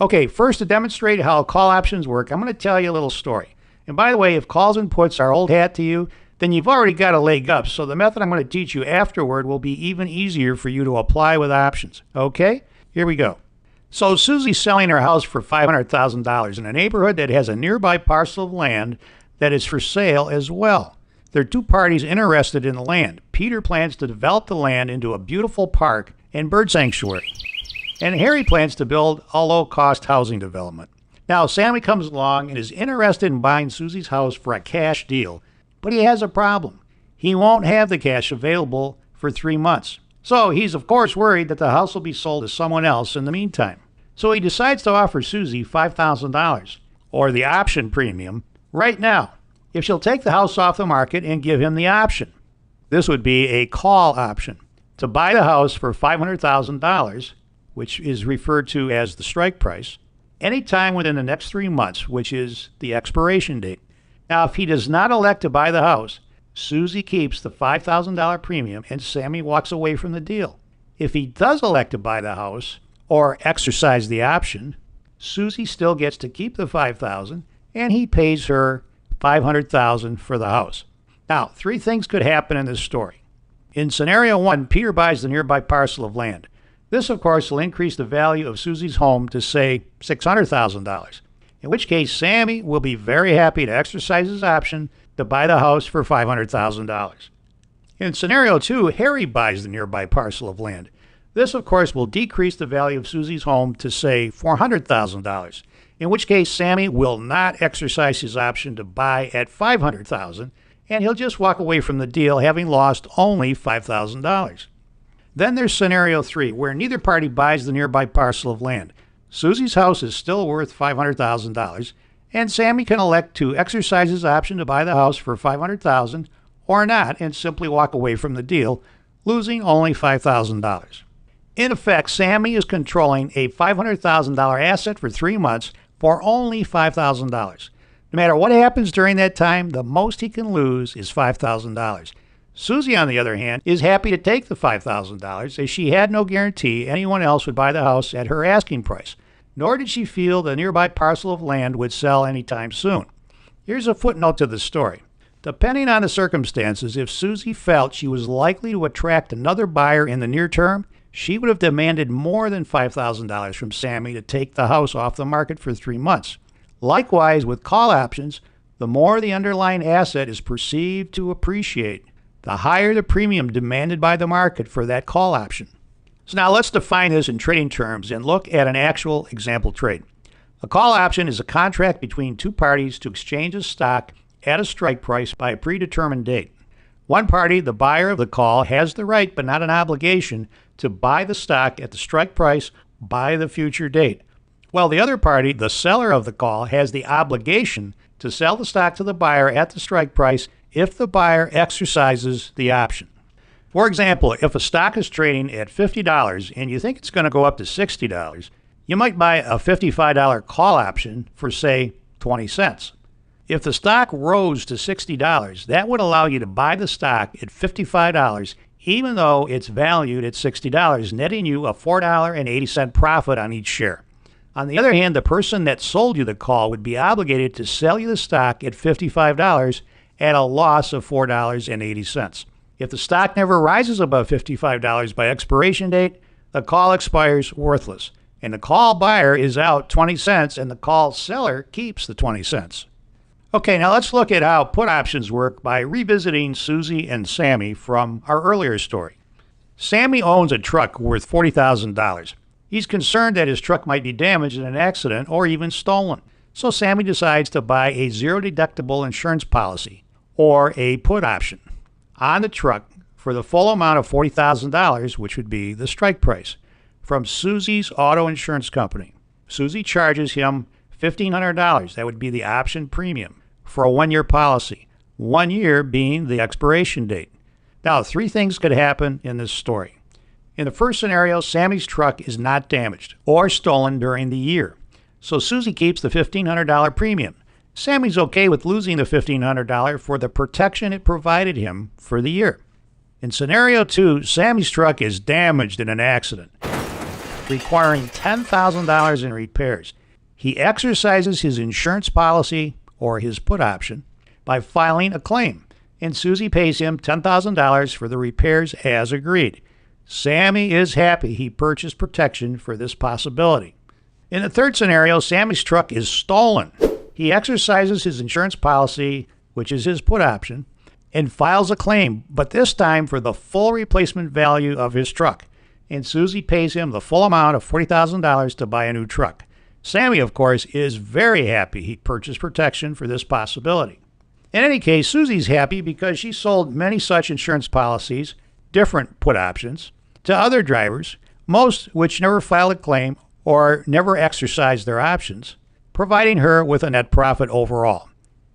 Okay, first to demonstrate how call options work, I'm going to tell you a little story. And by the way, if calls and puts are old hat to you, then you've already got a leg up. So the method I'm going to teach you afterward will be even easier for you to apply with options. Okay, here we go. So Susie's selling her house for $500,000 in a neighborhood that has a nearby parcel of land that is for sale as well. There are two parties interested in the land. Peter plans to develop the land into a beautiful park and bird sanctuary. And Harry plans to build a low-cost housing development. Now, Sammy comes along and is interested in buying Susie's house for a cash deal, but he has a problem. He won't have the cash available for 3 months. So he's, of course, worried that the house will be sold to someone else in the meantime. So he decides to offer Susie $5,000, or the option premium, right now, if she'll take the house off the market and give him the option. This would be a call option to buy the house for $500,000, which is referred to as the strike price, anytime within the next 3 months, which is the expiration date. Now, if he does not elect to buy the house, Susie keeps the $5,000 premium and Sammy walks away from the deal. If he does elect to buy the house or exercise the option, Susie still gets to keep the $5,000 and he pays her $500,000 for the house. Now, 3 things could happen in this story. In scenario 1, Peter buys the nearby parcel of land. This, of course, will increase the value of Susie's home to, say, $600,000, in which case Sammy will be very happy to exercise his option to buy the house for $500,000. In scenario 2, Harry buys the nearby parcel of land. This, of course, will decrease the value of Susie's home to, say, $400,000, in which case Sammy will not exercise his option to buy at $500,000, and he'll just walk away from the deal having lost only $5,000. Then there's scenario 3, where neither party buys the nearby parcel of land. Susie's house is still worth $500,000, and Sammy can elect to exercise his option to buy the house for $500,000 or not and simply walk away from the deal, losing only $5,000. In effect, Sammy is controlling a $500,000 asset for 3 months for only $5,000. No matter what happens during that time, the most he can lose is $5,000. Susie, on the other hand, is happy to take the $5,000 as she had no guarantee anyone else would buy the house at her asking price, nor did she feel the nearby parcel of land would sell anytime soon. Here's a footnote to the story. Depending on the circumstances, if Susie felt she was likely to attract another buyer in the near term, she would have demanded more than $5,000 from Sammy to take the house off the market for 3 months. Likewise, with call options, the more the underlying asset is perceived to appreciate, the higher the premium demanded by the market for that call option. So now let's define this in trading terms and look at an actual example trade. A call option is a contract between 2 parties to exchange a stock at a strike price by a predetermined date. One party, the buyer of the call, has the right but not an obligation to buy the stock at the strike price by the future date, while the other party, the seller of the call, has the obligation to sell the stock to the buyer at the strike price if the buyer exercises the option. For example, if a stock is trading at $50 and you think it's going to go up to $60, you might buy a $55 call option for, say, 20 cents. If the stock rose to $60, that would allow you to buy the stock at $55 even though it's valued at $60, netting you a $4.80 profit on each share. On the other hand, the person that sold you the call would be obligated to sell you the stock at $55 at a loss of $4.80. If the stock never rises above $55 by expiration date, the call expires worthless, and the call buyer is out 20 cents and the call seller keeps the 20 cents. Okay, now let's look at how put options work by revisiting Susie and Sammy from our earlier story. Sammy owns a truck worth $40,000. He's concerned that his truck might be damaged in an accident or even stolen. So Sammy decides to buy a zero-deductible insurance policy, or a put option, on the truck for the full amount of $40,000, which would be the strike price, from Susie's auto insurance company. Susie charges him $1,500. That would be the option premium for a 1-year policy, 1 year being the expiration date. Now, 3 things could happen in this story. In the first scenario, Sammy's truck is not damaged or stolen during the year, so Susie keeps the $1,500 premium. Sammy's okay with losing the $1,500 for the protection it provided him for the year. In scenario 2, Sammy's truck is damaged in an accident. requiring $10,000 in repairs. He exercises his insurance policy, or his put option, by filing a claim, and Susie pays him $10,000 for the repairs as agreed. Sammy is happy he purchased protection for this possibility. In the third scenario, Sammy's truck is stolen. He exercises his insurance policy, which is his put option, and files a claim, but this time for the full replacement value of his truck. And Susie pays him the full amount of $40,000 to buy a new truck. Sammy, of course, is very happy he purchased protection for this possibility. In any case, Susie's happy because she sold many such insurance policies, different put options, to other drivers, most which never filed a claim or never exercised their options, providing her with a net profit overall.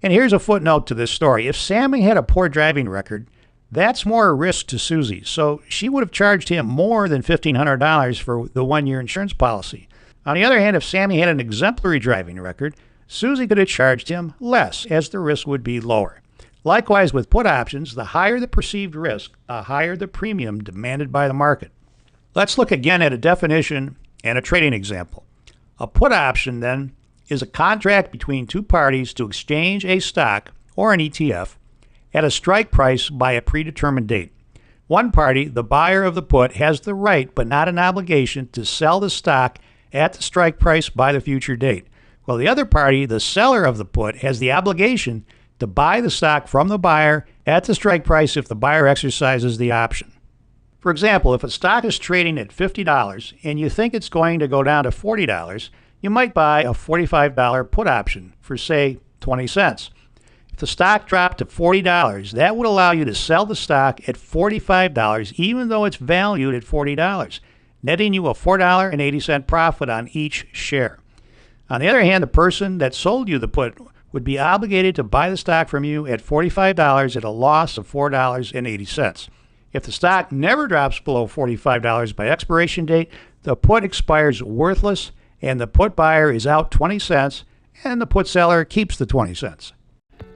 And here's a footnote to this story. If Sammy had a poor driving record, that's more a risk to Susie, so she would have charged him more than $1,500 for the one-year insurance policy. On the other hand, if Sammy had an exemplary driving record, Susie could have charged him less, as the risk would be lower. Likewise, with put options, the higher the perceived risk, the higher the premium demanded by the market. Let's look again at a definition and a trading example. A put option, then, is a contract between two parties to exchange a stock, or an ETF, at a strike price by a predetermined date. One party, the buyer of the put, has the right but not an obligation to sell the stock at the strike price by the future date, while the other party, the seller of the put, has the obligation to buy the stock from the buyer at the strike price if the buyer exercises the option. For example, if a stock is trading at $50 and you think it's going to go down to $40, you might buy a $45 put option for, say, 20 cents. If the stock dropped to $40, that would allow you to sell the stock at $45 even though it's valued at $40, netting you a $4.80 profit on each share. On the other hand, the person that sold you the put would be obligated to buy the stock from you at $45 at a loss of $4.80. If the stock never drops below $45 by expiration date, the put expires worthless and the put buyer is out 20 cents and the put seller keeps the 20 cents.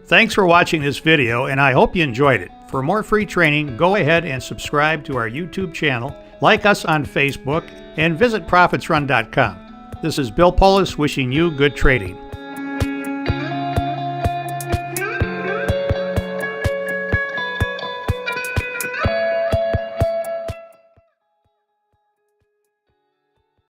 Thanks for watching this video, and I hope you enjoyed it. For more free training, go ahead and subscribe to our YouTube channel, like us on Facebook, and visit ProfitsRun.com. This is Bill Poulos wishing you good trading.